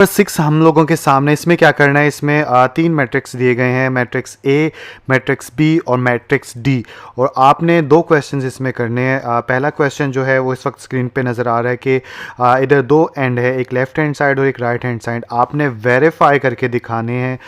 6 हम लोगों के सामने इसमें क्या करना है। इसमें 3 मैट्रिक्स दिए गए हैं, मैट्रिक्स ए, मैट्रिक्स बी और मैट्रिक्स डी। और आपने 2 क्वेश्चंस इसमें करने हैं। पहला क्वेश्चन जो है वो इस वक्त स्क्रीन पे नज़र आ रहा है कि इधर 2 एंड है, एक लेफ्ट हैंड साइड और एक राइट हैंड साइड। आपने वेरीफाई करके दिखाने हैं,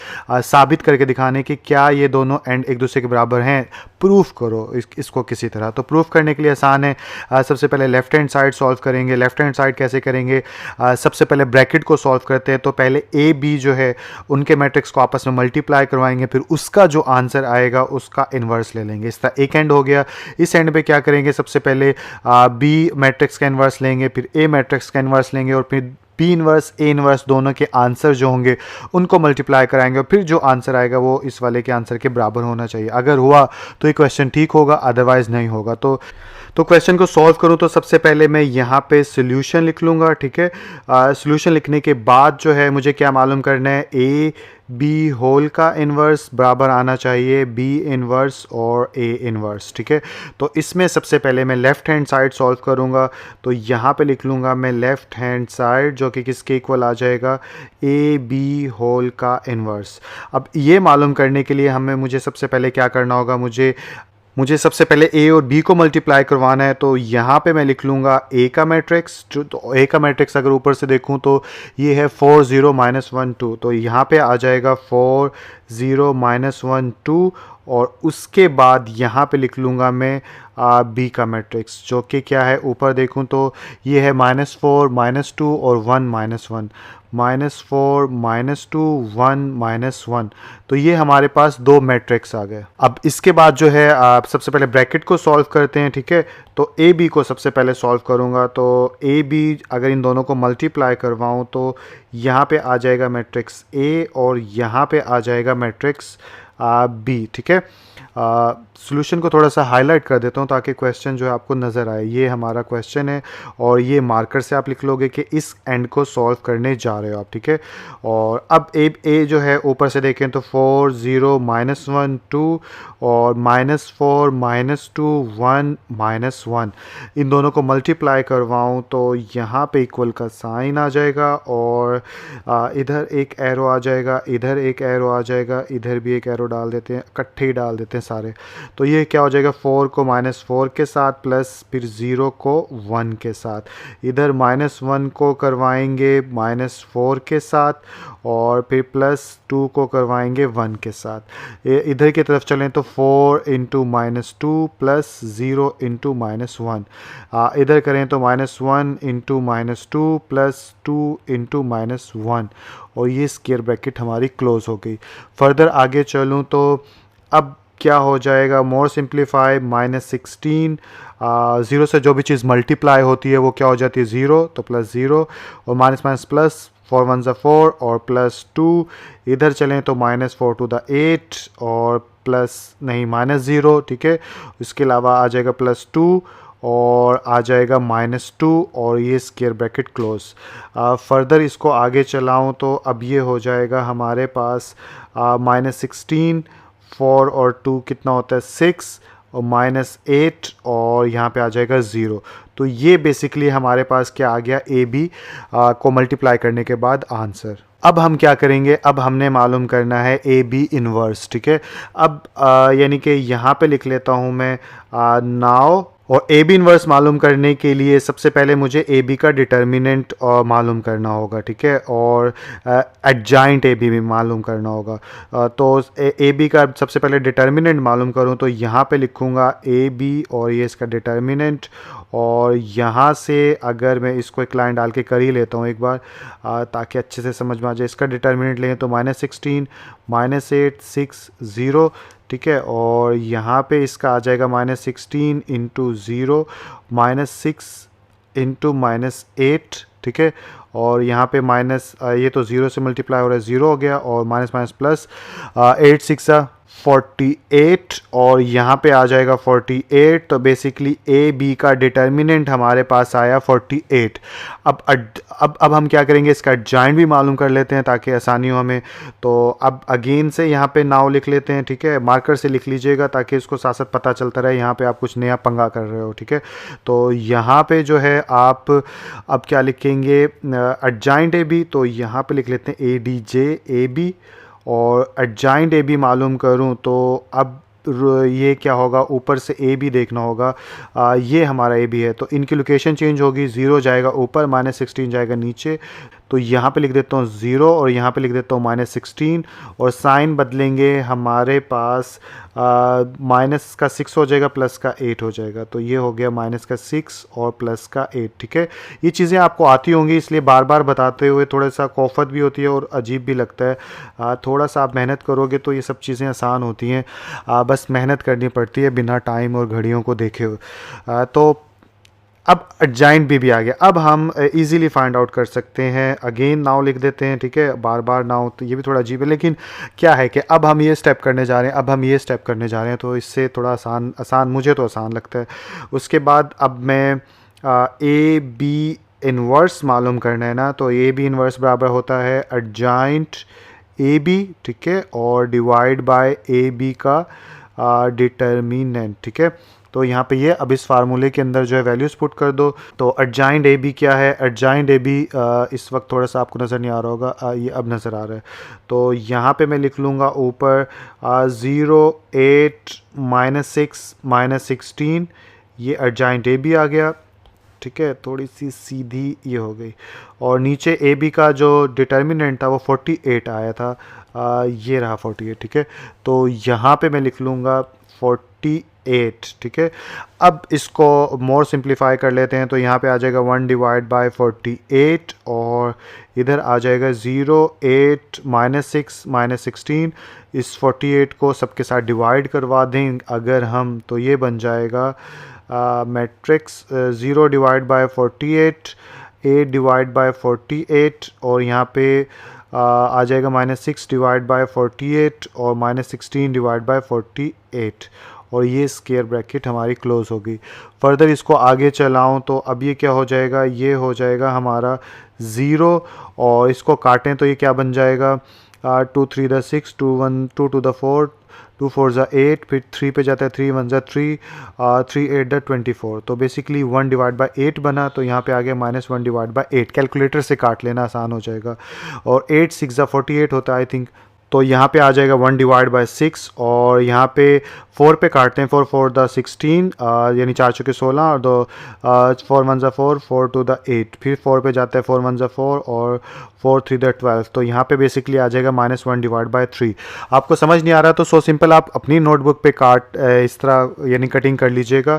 साबित करके दिखाने कि क्या ये दोनों एंड एक दूसरे के बराबर हैं। प्रूफ करो इसको किसी तरह। तो प्रूफ करने के लिए आसान है। सबसे पहले लेफ्ट हैंड साइड सॉल्व करेंगे। लेफ्ट हैंड साइड कैसे करेंगे? सबसे पहले ब्रैकेट को सॉल्व करते हैं। तो पहले ए बी जो है उनके मैट्रिक्स को आपस में मल्टीप्लाई करवाएंगे, फिर उसका जो आंसर आएगा उसका इन्वर्स ले लेंगे। इस तरह एक एंड हो गया। इस एंड पे क्या करेंगे? सबसे पहले बी मैट्रिक्स का इन्वर्स लेंगे, फिर ए मैट्रिक्स का इन्वर्स लेंगे और फिर बी इन्वर्स ए इन्वर्स दोनों के आंसर जो होंगे उनको मल्टीप्लाई कराएंगे और फिर जो आंसर आएगा वो इस वाले के आंसर के बराबर होना चाहिए। अगर हुआ तो ये क्वेश्चन ठीक होगा, अदरवाइज नहीं होगा। तो क्वेश्चन को सॉल्व करूं तो सबसे पहले मैं यहाँ पे सोल्यूशन लिख लूँगा, ठीक है। सोल्यूशन लिखने के बाद जो है मुझे क्या मालूम करना है? ए बी होल का इन्वर्स बराबर आना चाहिए बी इन्वर्स और ए इन्वर्स, ठीक है। तो इसमें सबसे पहले मैं लेफ़्ट हैंड साइड सॉल्व करूँगा। तो यहाँ पे लिख लूँगा मैं लेफ़्ट हैंड साइड, जो कि किसके इक्वल आ जाएगा? ए बी होल का इन्वर्स। अब ये मालूम करने के लिए मुझे सबसे पहले क्या करना होगा? मुझे सबसे पहले ए और बी को मल्टीप्लाई करवाना है। तो यहाँ पे मैं लिख लूँगा ए का मैट्रिक्स। तो ए का मैट्रिक्स अगर ऊपर से देखूँ तो ये है 4 0 -1 2। तो यहाँ पे आ जाएगा 4 0 -1 2 और उसके बाद यहाँ पे लिख लूँगा मैं बी का मैट्रिक्स, जो कि क्या है? ऊपर देखूँ तो ये है -4 -2 और 1 -1, -4 -2 1 -1। तो ये हमारे पास 2 मैट्रिक्स आ गए। अब इसके बाद जो है आप सबसे पहले ब्रैकेट को सॉल्व करते हैं, ठीक है। तो ए बी को सबसे पहले सॉल्व करूँगा। तो ए बी अगर इन दोनों को मल्टीप्लाई करवाऊँ तो यहाँ पे आ जाएगा मैट्रिक्स ए और यहाँ पे आ जाएगा मैट्रिक्स बी, ठीक है। सॉल्यूशन को थोड़ा सा हाईलाइट कर देता हूँ ताकि क्वेश्चन जो है आपको नज़र आए। ये हमारा क्वेश्चन है और ये मार्कर से आप लिख लोगे कि इस एंड को सॉल्व करने जा रहे हो आप, ठीक है। और अब ए जो है ऊपर से देखें तो 4 0 -1 2 और -4 -2 1 -1। इन दोनों को मल्टीप्लाई करवाऊँ तो यहाँ पे इक्वल का साइन आ जाएगा और इधर एक एरो आ जाएगा, इधर एक एरो आ जाएगा, इधर भी एक एरो डाल देते हैं, इकट्ठे ही डाल देते हैं सारे। तो ये क्या हो जाएगा? 4 को -4 के साथ प्लस फिर 0 को 1 के साथ। इधर -1 को करवाएंगे -4 के साथ और फिर +2 को करवाएंगे 1 के साथ। इधर की तरफ चलें तो 4 × -2 प्लस 0 × -1। इधर करें तो -1 × -2 प्लस 2 × -1 और ये स्क्वायर ब्रैकेट हमारी क्लोज हो गई। फर्दर आगे चलूँ तो अब क्या हो जाएगा? मोर सिंप्लीफाई -16। 0 से जो भी चीज़ मल्टीप्लाई होती है वो क्या हो जाती है? 0, तो +0 और माइनस प्लस 4 1 4 और +2। इधर चलें तो -4 to the 8 और -0, ठीक है। इसके अलावा आ जाएगा +2 और आ जाएगा -2 और ये स्क्वायर ब्रैकेट क्लोज। फर्दर इसको आगे चलाऊं तो अब ये हो जाएगा हमारे पास -16, 4 और 2 कितना होता है? 6 और -8 और यहाँ पे आ जाएगा 0। तो ये बेसिकली हमारे पास क्या आ गया? ए बी को मल्टीप्लाई करने के बाद आंसर। अब हम क्या करेंगे? अब हमने मालूम करना है ए बी इन्वर्स, ठीक है। अब यानी कि यहाँ पे लिख लेता हूँ मैं नाउ। और ए बी इन्वर्स मालूम करने के लिए सबसे पहले मुझे ए बी का डिटर्मिनेंट मालूम करना होगा, ठीक है। और एडजॉइंट ए बी भी मालूम करना होगा। तो ए बी का सबसे पहले डिटर्मिनेंट मालूम करूँ तो यहाँ पे लिखूँगा ए बी और ये इसका डिटर्मिनेंट। और यहाँ से अगर मैं इसको एक लाइन डाल के कर ही लेता हूँ एक बार ताकि अच्छे से समझ में आ जाए। इसका डिटर्मिनेंट लें तो -16 -8 6 0, ठीक है। और यहाँ पे इसका आ जाएगा -16 × 0 -6 × -8, ठीक है। और यहाँ पे ये तो 0 से मल्टीप्लाई हो रहा है, 0 हो गया और माइनस प्लस 8 6 48 और यहाँ पे आ जाएगा 48। तो बेसिकली ए बी का डिटर्मिनेंट हमारे पास आया 48। अब हम क्या करेंगे? इसका एडजॉइंट भी मालूम कर लेते हैं ताकि आसानी हो हमें। तो अब अगेन से यहाँ पे नाउ लिख लेते हैं, ठीक है। मार्कर से लिख लीजिएगा ताकि इसको साथ साथ पता चलता रहे यहाँ पे आप कुछ नया पंगा कर रहे हो, ठीक है। तो यहाँ पे जो है आप अब क्या लिखेंगे? एडजाइंट ए बी, तो यहाँ पे लिख लेते हैं A D J A B, और एडजाइंट ए बी मालूम करूँ तो अब ये क्या होगा, ऊपर से ए बी देखना होगा। ये हमारा ए बी है, तो इनकी लोकेशन चेंज होगी, 0 जाएगा ऊपर, -16 जाएगा नीचे। तो यहाँ पे लिख देता हूँ 0 और यहाँ पे लिख देता हूँ -16, और साइन बदलेंगे, हमारे पास माइनस का 6 हो जाएगा, प्लस का 8 हो जाएगा। तो ये हो गया माइनस का 6 और प्लस का 8। ठीक है, ये चीज़ें आपको आती होंगी, इसलिए बार बार बताते हुए थोड़ा सा खौफत भी होती है और अजीब भी लगता है। थोड़ा सा आप मेहनत करोगे तो ये सब चीज़ें आसान होती हैं, बस मेहनत करनी पड़ती है बिना टाइम और घड़ियों को देखे हुए। तो अब एडजाइंट भी आ गया, अब हम इजीली फाइंड आउट कर सकते हैं। अगेन नाउ लिख देते हैं, ठीक है, बार बार नाउ, तो ये भी थोड़ा अजीब है, लेकिन क्या है कि अब हम ये स्टेप करने जा रहे हैं, अब हम ये स्टेप करने जा रहे हैं, तो इससे थोड़ा आसान मुझे तो आसान लगता है। उसके बाद अब मैं ए बी इन्वर्स मालूम करना है ना, तो ए बी इन्वर्स बराबर होता है एडजाइंट ए बी, ठीक है, और डिवाइड बाय ए बी का डिटर्मिनेंट। ठीक है, तो यहाँ पे ये अब इस फार्मूले के अंदर जो है वैल्यूज़ पुट कर दो। तो एडजाइंट ए बी क्या है, एडजाइंट ए बी इस वक्त थोड़ा सा आपको नज़र नहीं आ रहा होगा, ये अब नज़र आ रहा है। तो यहाँ पे मैं लिख लूँगा ऊपर 0 8 -6 -16, ये एडजाइंट ए बी आ गया। ठीक है, थोड़ी सी सीधी ये हो गई, और नीचे ए बी का जो डिटर्मिनेंट था वो 48 आया था, ये रहा 48। ठीक है, तो यहाँ पे मैं लिख लूँगा 48। ठीक है, अब इसको मोर सिंप्लीफाई कर लेते हैं, तो यहाँ पे आ जाएगा 1 डिवाइड बाय 48, और इधर आ जाएगा 0 8 -6 -16। इस 48 को सबके साथ डिवाइड करवा दें अगर हम, तो ये बन जाएगा matrix 0 divide by 48, 8 divide by 48, और यहाँ पे आ जाएगा -6 डिवाइड बाय 48 और -16 डिवाइड बाय 48, और ये स्क्वायर ब्रैकेट हमारी क्लोज होगी। फर्दर इसको आगे चलाऊं तो अब ये क्या हो जाएगा, ये हो जाएगा हमारा 0, और इसको काटें तो ये क्या बन जाएगा, 2 3 द 6, 2 1 2 2 द 4, 2 4 ज़ा 8, फिर 3 पे जाता है, 3 1 ज़ा 3, 3 8 द 24। तो बेसिकली 1 डिवाइड बाय 8 बना, तो यहाँ पे आ गया -1 डिवाइड बाय 8। कैलकुलेटर से काट लेना आसान हो जाएगा, और 8 6 ज़ा 48 होता है आई थिंक। तो यहाँ पे आ जाएगा 1 डिवाइड बाय 6, और यहाँ पे 4 पे काटते हैं, 4 4 द 16, यानी 4 चौके 16, और 4 1 ज़ा 4, 4 2 द 8, फिर 4 पे जाता है 4 1 ज़ा 4, और 4 3 द 12। तो यहाँ पे बेसिकली आ जाएगा -1 डिवाइड बाय 3। आपको समझ नहीं आ रहा तो सो सिंपल आप अपनी नोटबुक पे इस तरह यानी कटिंग कर लीजिएगा।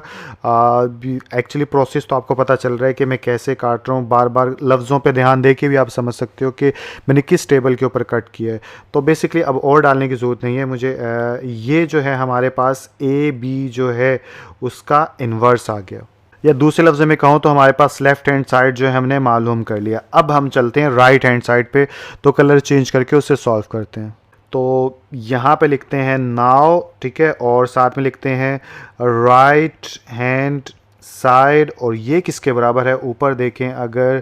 एक्चुअली प्रोसेस तो आपको पता चल रहा है कि मैं कैसे काट रहा हूँ, बार बार लफ्ज़ों पे ध्यान दे के भी आप समझ सकते हो कि मैंने किस टेबल के ऊपर कट किया है। तो बेसिकली अब और डालने की ज़रूरत नहीं है मुझे। ये जो है हमारे पास ए बी जो है उसका इन्वर्स आ गया, या दूसरे लफ्ज़ में कहूँ तो हमारे पास लेफ़्ट हैंड साइड जो है हमने मालूम कर लिया। अब हम चलते हैं राइट हैंड साइड पे, तो कलर चेंज करके उससे सॉल्व करते हैं। तो यहाँ पे लिखते हैं नाउ, ठीक है, और साथ में लिखते हैं राइट हैंड साइड, और ये किसके बराबर है, ऊपर देखें, अगर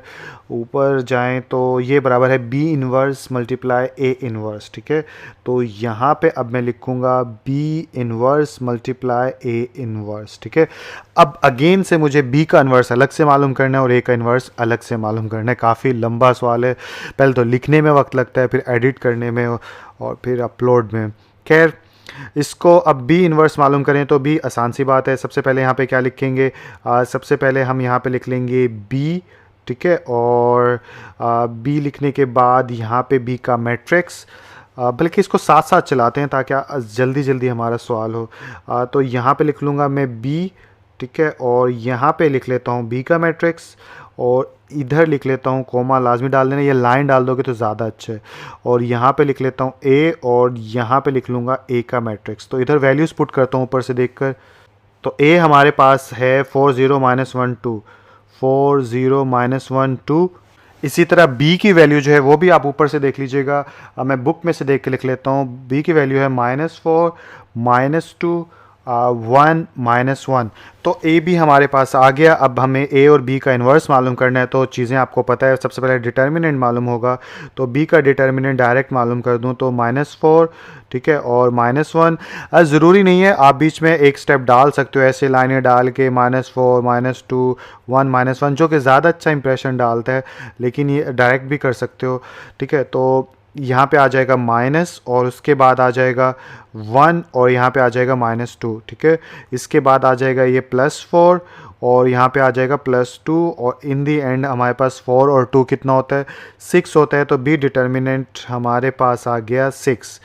ऊपर जाएं तो ये बराबर है B inverse multiply A inverse. ठीक है, तो यहाँ पे अब मैं लिखूँगा B inverse multiply A inverse. ठीक है, अब अगेन से मुझे बी का इन्वर्स अलग से मालूम करना है और ए का इन्वर्स अलग से मालूम करना है। काफ़ी लंबा सवाल है, पहले तो लिखने में वक्त लगता है, फिर एडिट करने में, और फिर अपलोड में। खैर, इसको अब बी इन्वर्स मालूम करें तो भी आसान सी बात है। सबसे पहले यहाँ पे क्या लिखेंगे, सबसे पहले हम यहाँ पे लिख लेंगे बी, ठीक है, और बी लिखने के बाद यहाँ पे बी का मैट्रिक्स, बल्कि इसको साथ साथ चलाते हैं ताकि जल्दी जल्दी हमारा सवाल हो। तो यहाँ पे लिख लूँगा मैं बी, ठीक है, और यहाँ पे लिख लेता हूँ बी का मैट्रिक्स, और इधर लिख लेता हूँ कोमा लाजमी डाल देना, ये लाइन डाल दोगे तो ज़्यादा अच्छा है, और यहाँ पे लिख लेता हूँ ए, और यहाँ पे लिख लूँगा ए का मैट्रिक्स। तो इधर वैल्यूज़ पुट करता हूँ ऊपर से देखकर। तो ए हमारे पास है 4 0 -1 2, 4 0 -1 2। इसी तरह बी की वैल्यू जो है वो भी आप ऊपर से देख लीजिएगा। मैं बुक में से देख के लिख लेता हूँ। बी की वैल्यू है -4 -2 1 -1, तो ए भी हमारे पास आ गया। अब हमें ए और बी का इन्वर्स मालूम करना है, तो चीज़ें आपको पता है, सबसे पहले डिटर्मिनेंट मालूम होगा, तो बी का डिटर्मिनेंट डायरेक्ट मालूम कर दूं तो -4, ठीक है, और -1। ज़रूरी नहीं है, आप बीच में एक स्टेप डाल सकते हो, ऐसे लाइनें डाल के -4 -2 1 -1, जो कि ज़्यादा अच्छा इंप्रेशन डालता है, लेकिन ये डायरेक्ट भी कर सकते हो, ठीक है। तो यहाँ पे आ जाएगा माइनस, और उसके बाद आ जाएगा 1, और यहाँ पे आ जाएगा -2, ठीक है। इसके बाद आ जाएगा ये +4, और यहाँ पे आ जाएगा +2, और इन दी एंड हमारे पास 4 और 2 कितना होता है, 6 होता है। तो बी डिटर्मिनेंट हमारे पास आ गया 6।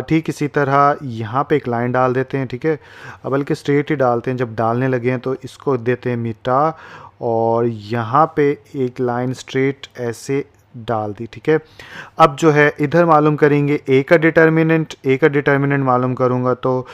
ठीक इसी तरह यहाँ पे एक लाइन डाल देते हैं, ठीक है, बल्कि स्ट्रेट ही डालते हैं, जब डालने लगे हैं तो इसको देते हैं मिटा, और यहाँ पे एक लाइन स्ट्रेट ऐसे डाल दी, ठीक है। अब जो है इधर मालूम करेंगे ए का डिटर्मिनेंट मालूम करूँगा, तो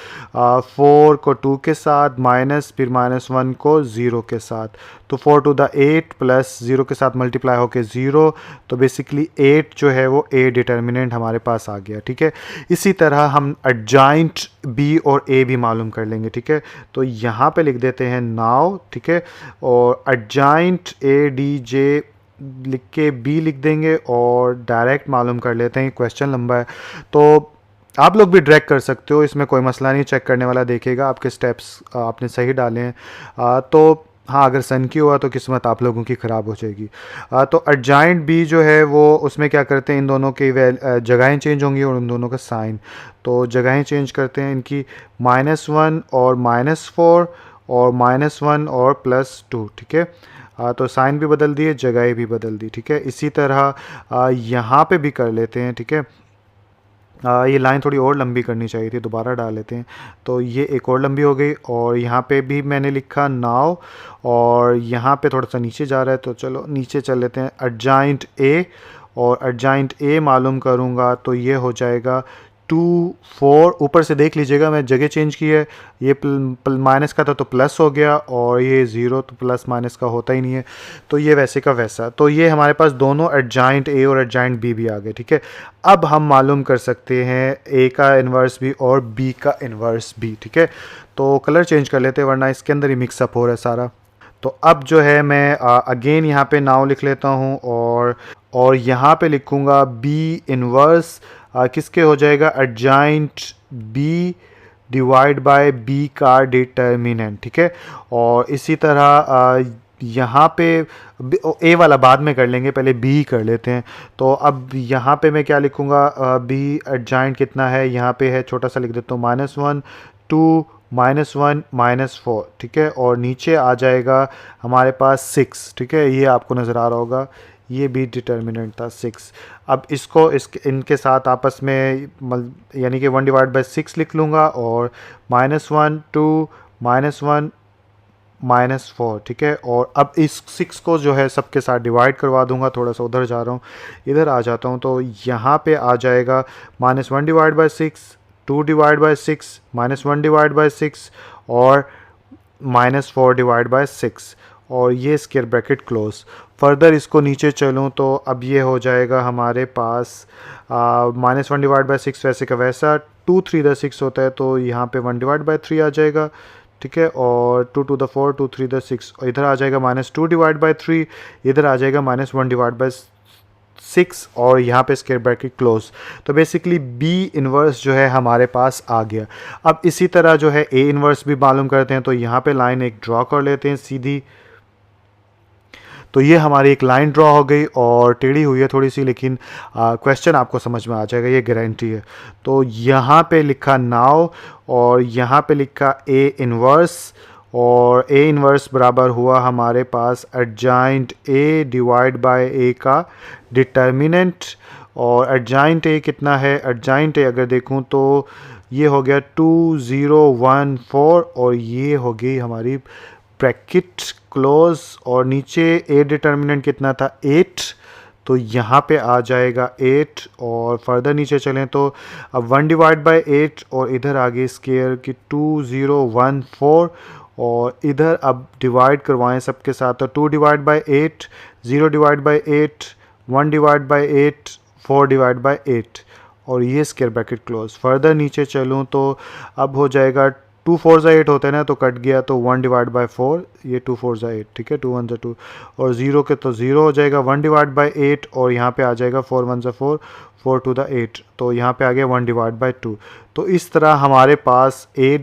4 को 2 के साथ माइनस, फिर -1 को 0 के साथ, तो 4 टू द 8 प्लस 0 के साथ मल्टीप्लाई होके 0, तो बेसिकली 8 जो है वो ए डिटर्मिनेंट हमारे पास आ गया, ठीक है। इसी तरह हम एडजॉइंट बी और ए भी मालूम कर लेंगे, ठीक है। तो यहाँ पे लिख देते हैं नाउ, ठीक है, और एडजॉइंट ए डी जे लिख के बी लिख देंगे, और डायरेक्ट मालूम कर लेते हैं। क्वेश्चन लंबा है, तो आप लोग भी ड्रैग कर सकते हो, इसमें कोई मसला नहीं, चेक करने वाला देखेगा आपके स्टेप्स आपने सही डाले हैं। तो हाँ, अगर सन की हुआ तो किस्मत आप लोगों की ख़राब हो जाएगी। तो एडजॉइंट बी जो है वो उसमें क्या करते हैं, इन दोनों की जगहें चेंज होंगी और उन दोनों का साइन, तो जगहें चेंज करते हैं इनकी, -1 और -4, और -1 और +2, ठीक है। तो साइन भी बदल दिए, जगह भी बदल दी, ठीक है। इसी तरह यहाँ पे भी कर लेते हैं, ठीक है। ये लाइन थोड़ी और लंबी करनी चाहिए थी, दोबारा डाल लेते हैं, तो ये एक और लंबी हो गई, और यहाँ पे भी मैंने लिखा नाउ, और यहाँ पे थोड़ा सा नीचे जा रहा है, तो चलो नीचे चल लेते हैं। एडजॉइंट ए, और एडजॉइंट ए मालूम करूँगा तो ये हो जाएगा 2 4, ऊपर से देख लीजिएगा मैं जगह चेंज की है, ये माइनस का था तो प्लस हो गया, और ये 0 तो प्लस माइनस का होता ही नहीं है, तो ये वैसे का वैसा। तो ये हमारे पास दोनों एडजॉइंट ए और एडजॉइंट बी भी आ गए, ठीक है। अब हम मालूम कर सकते हैं ए का इन्वर्स भी और बी का इन्वर्स भी, ठीक है। तो कलर चेंज कर लेते हैं, वरना इसके अंदर ही मिक्सअप हो रहा है सारा। तो अब जो है मैं अगेन यहाँ पे नाउ लिख लेता हूँ, और यहाँ पे लिखूँगा बी इन्वर्स, किसके हो जाएगा, adjoint B divide by B का डिटर्मिनेंट, ठीक है। और इसी तरह यहाँ पे ए वाला बाद में कर लेंगे, पहले बी कर लेते हैं। तो अब यहाँ पे मैं क्या लिखूँगा, बी एडजॉइंट कितना है, यहाँ पे है, छोटा सा लिख देता हूँ, -1 2 -1 -4, ठीक है। और नीचे आ जाएगा हमारे पास 6, ठीक है, ये आपको नज़र आ रहा होगा, ये भी डिटर्मिनेंट था 6। अब इसको इनके साथ आपस में यानी कि 1/6 लिख लूँगा, और -1 2 -1 -4, ठीक है। और अब इस 6 को जो है सबके साथ डिवाइड करवा दूंगा, थोड़ा सा उधर जा रहा हूँ, इधर आ जाता हूँ, तो यहाँ पे आ जाएगा -1/6 2/6 -1/6 और -4/6, और ये स्क्वायर ब्रैकेट क्लोज। फर्दर इसको नीचे चलूँ तो अब ये हो जाएगा हमारे पास -1/6 वैसे का वैसा, 2 3 द 6 होता है, तो यहाँ पे 1/3 आ जाएगा, ठीक है। और 2 to the 4 2 3 the 6, और इधर आ जाएगा -2/3, इधर आ जाएगा -1/6, और यहाँ पे स्क्वायर ब्रैकेट क्लोज। तो बेसिकली बी इन्वर्स जो है हमारे पास आ गया। अब इसी तरह जो है ए इन्वर्स भी मालूम करते हैं, तो यहाँ पे लाइन एक ड्रॉ कर लेते हैं सीधी, तो ये हमारी एक लाइन ड्रॉ हो गई, और टेढ़ी हुई है थोड़ी सी, लेकिन क्वेश्चन आपको समझ में आ जाएगा, ये गारंटी है। तो यहाँ पे लिखा नाउ, और यहाँ पे लिखा ए इन्वर्स, और ए इन्वर्स बराबर हुआ हमारे पास एडजॉइंट ए डिवाइड बाय ए का डिटर्मिनेंट। और एडजॉइंट ए कितना है, एडजॉइंट ए अगर देखूँ तो ये हो गया 2 0 1 4, और ये हो गई हमारी ब्रैकेट क्लोज, और नीचे ए डिटर्मिनेंट कितना था 8, तो यहाँ पे आ जाएगा 8। और फर्दर नीचे चलें तो अब 1/8, और इधर आगे स्क्वायर की 2 0 1 4, और इधर अब डिवाइड करवाएं सबके साथ, तो 2/8 0/8 1/8 4/8, और ये स्क्वायर ब्रैकेट क्लोज। फर्दर नीचे चलूँ तो अब हो जाएगा 2 4 ज़ा 8 होते हैं ना, तो कट गया तो 1 डिवाइड बाई 4, ये 2 4 ज़ा 8, ठीक है, 2 1 ज़ा 2, और 0 के तो 0 हो जाएगा, 1 डिवाइड बाई 8, और यहाँ पे आ जाएगा 4 1 ज़ा 4, 4 2 ज़ा 8, तो यहाँ पे आ गया 1 डिवाइड बाई 2। तो इस तरह हमारे पास ए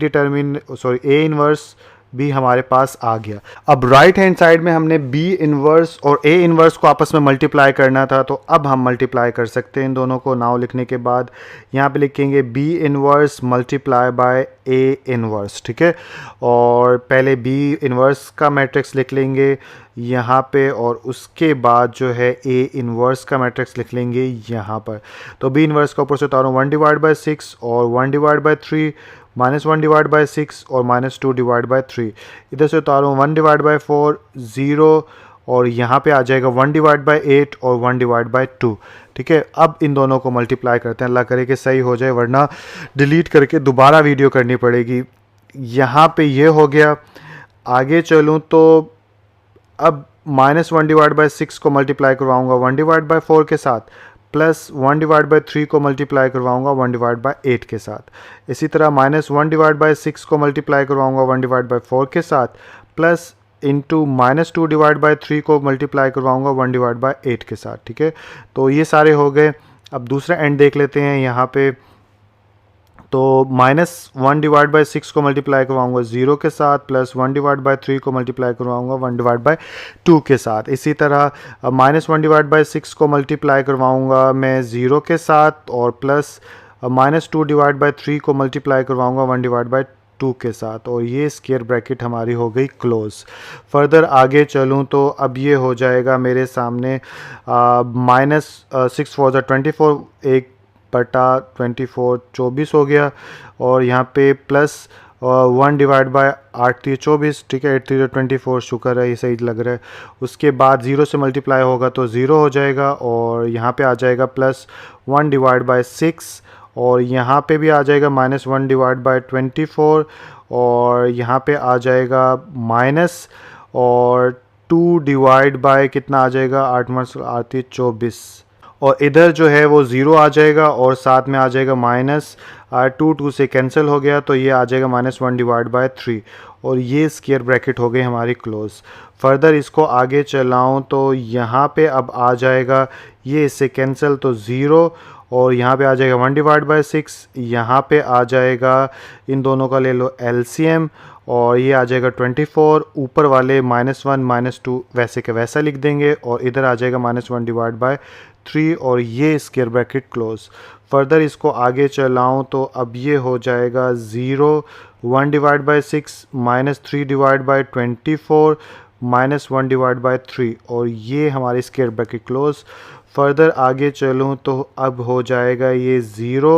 इनवर्स भी हमारे पास आ गया। अब राइट हैंड साइड में हमने बी इनवर्स और ए इनवर्स को आपस में मल्टीप्लाई करना था, तो अब हम मल्टीप्लाई कर सकते हैं इन दोनों को। नाउ लिखने के बाद यहाँ पे लिखेंगे B inverse multiply by A inverse, ठीक है। और पहले बी इनवर्स का मैट्रिक्स लिख लेंगे यहाँ पे, और उसके बाद जो है ए इनवर्स का मैट्रिक्स लिख लेंगे यहाँ पर। तो बी इनवर्स का ऊपर से उतारूँ 1 डिवाइड बाई 6 और 1 डिवाइड बाई 3, -1 डिवाइड बाई 6 और -2 डिवाइड बाई 3। इधर से उतारूँ 1 डिवाइड बाई 4, 0, और यहाँ पे आ जाएगा 1 डिवाइड बाई 8 और 1 डिवाइड बाई 2, ठीक है। अब इन दोनों को मल्टीप्लाई करते हैं, अल्लाह करे कि सही हो जाए, वरना डिलीट करके दोबारा वीडियो करनी पड़ेगी। यहाँ पे ये हो गया। आगे चलूँ तो अब -1 डिवाइड बाई 6 को मल्टीप्लाई करवाऊँगा 1 डिवाइड बाई 4 के साथ, प्लस 1 डिवाइड बाई 3 को मल्टीप्लाई करवाऊँगा 1 डिवाइड बाई 8 के साथ। इसी तरह -1 डिवाइड बाई 6 को मल्टीप्लाई करवाऊँगा 1 डिवाइड बाई 4 के साथ, प्लस इंटू -2 डिवाइड बाई 3 को मल्टीप्लाई करवाऊँगा 1 डिवाइड बाई 8 के साथ, ठीक है। तो ये सारे हो गए। अब दूसरा एंड देख लेते हैं यहाँ पे। तो -1 डिवाइड बाई 6 को मल्टीप्लाई करवाऊँगा 0 के साथ, प्लस 1 डिवाइड बाई 3 को मल्टीप्लाई करवाऊँगा 1 डिवाइड बाई 2 के साथ। इसी तरह -1 डिवाइड बाई 6 को मल्टीप्लाई करवाऊँगा मैं 0 के साथ, और प्लस -2 डिवाइड बाई 3 को मल्टीप्लाई करवाऊँगा 1 डिवाइड बाई 2 के साथ, और ये स्क्वायर ब्रैकेट हमारी हो गई क्लोज। फर्दर आगे चलूँ तो अब ये हो जाएगा मेरे सामने -6 4 24, 1 बटा 24 24 हो गया, और यहाँ पे प्लस 1 डिवाइड बाय 8 3 24, ठीक है, 8 3 24, शुक्र है ये सही लग रहा है। उसके बाद 0 से मल्टीप्लाई होगा तो 0 हो जाएगा, और यहाँ पे आ जाएगा प्लस 1 डिवाइड बाय 6, और यहाँ पे भी आ जाएगा -1 डिवाइड बाय 24, और यहाँ पे आ जाएगा माइनस, और 2 डिवाइड बाय कितना आ जाएगा 8 8 24, और इधर जो है वो 0 आ जाएगा, और साथ में आ जाएगा माइनस 2 से कैंसिल हो गया, तो ये आ जाएगा -1 डिवाइड बाय 3, और ये स्क्वायर ब्रैकेट हो गई हमारी क्लोज। फर्दर इसको आगे चलाऊं तो यहाँ पे अब आ जाएगा ये इससे कैंसिल, तो 0, और यहाँ पे आ जाएगा 1 डिवाइड बाय 6, यहाँ पे आ जाएगा इन दोनों का ले लो एलसीएम, और ये आ जाएगा 24, ऊपर वाले -1 -2 वैसे के वैसा लिख देंगे, और इधर आ जाएगा -1 डिवाइड बाय 3, और ये स्क्वायर ब्रैकेट क्लोज। फर्दर इसको आगे चलाऊं तो अब ये हो जाएगा 0, 1 divide by 6, -3 divide by 24, -1 divide by 3, और ये हमारी स्क्वायर ब्रैकेट क्लोज। फर्दर आगे चलूं तो अब हो जाएगा ये 0,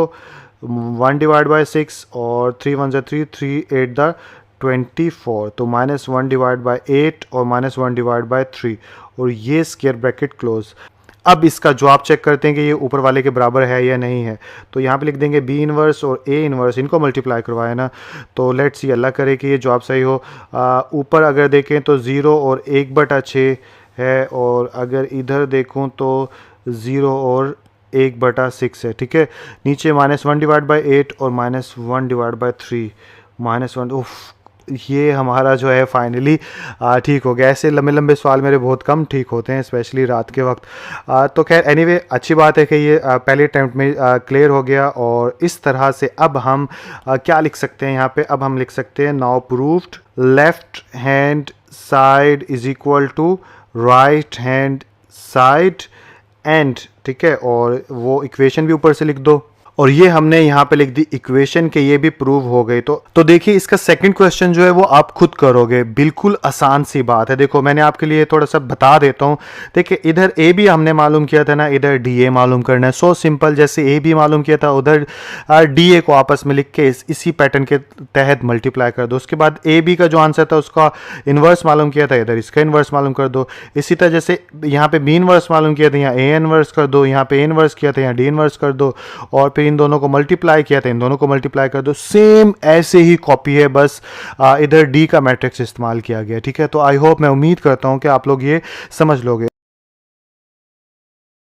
1 डिवाइड बाय 6, और 3 1 3 3 8 24, तो -1 डिवाइड बाय 8 और -1 डिवाइड बाय 3, और ये स्क्वायर ब्रैकेट क्लोज। अब इसका जवाब चेक करते हैं कि ये ऊपर वाले के बराबर है या नहीं है। तो यहाँ पे लिख देंगे बी इनवर्स और ए इनवर्स, इनको मल्टीप्लाई करवाए ना, तो लेट्स सी, अल्लाह करे कि ये जवाब सही हो। ऊपर अगर देखें तो 0 और 1/6 है, और अगर इधर देखूँ तो 0 और 1/6 है, ठीक है। नीचे -1 डिवाइड बाई 8 और -1 डिवाइड बाई 3, -1, उफ, ये हमारा जो है फाइनली ठीक हो गया। ऐसे लंबे लंबे सवाल मेरे बहुत कम ठीक होते हैं, स्पेशली रात के वक्त। तो खैर एनीवे अच्छी बात है कि ये पहले अटैम्प्ट में क्लियर हो गया। और इस तरह से अब हम क्या लिख सकते हैं यहाँ पे, अब हम लिख सकते हैं now proved left hand side is equal to right hand side and, ठीक है, और वो इक्वेशन भी ऊपर से लिख दो, और ये हमने यहाँ पे लिख दी इक्वेशन के, ये भी प्रूव हो गई। तो देखिए इसका सेकंड क्वेश्चन जो है वो आप खुद करोगे, बिल्कुल आसान सी बात है। देखो मैंने आपके लिए थोड़ा सा बता देता हूँ। देखिए इधर ए भी हमने मालूम किया था ना, इधर डी ए मालूम करना है। सो सिंपल, जैसे ए भी मालूम किया था, उधर डी ए को आपस में लिख के इसी पैटर्न के तहत मल्टीप्लाई कर दो। उसके बाद ए बी का जो आंसर था उसका इन्वर्स मालूम किया था, इधर इसका इन्वर्स मालूम कर दो। इसी तरह जैसे यहाँ पे बी इन्वर्स मालूम किया था, यहाँ ए इन्वर्स कर दो, यहाँ पे ए इन्वर्स किया था, यहाँ डी इन्वर्स कर दो, और फिर इन दोनों को मल्टीप्लाई किया था, इन दोनों को मल्टीप्लाई कर दो। सेम ऐसे ही कॉपी है, बस इधर डी का मैट्रिक्स इस्तेमाल किया गया, ठीक है। तो आई होप, मैं उम्मीद करता हूं कि आप लोग ये समझ लोगे।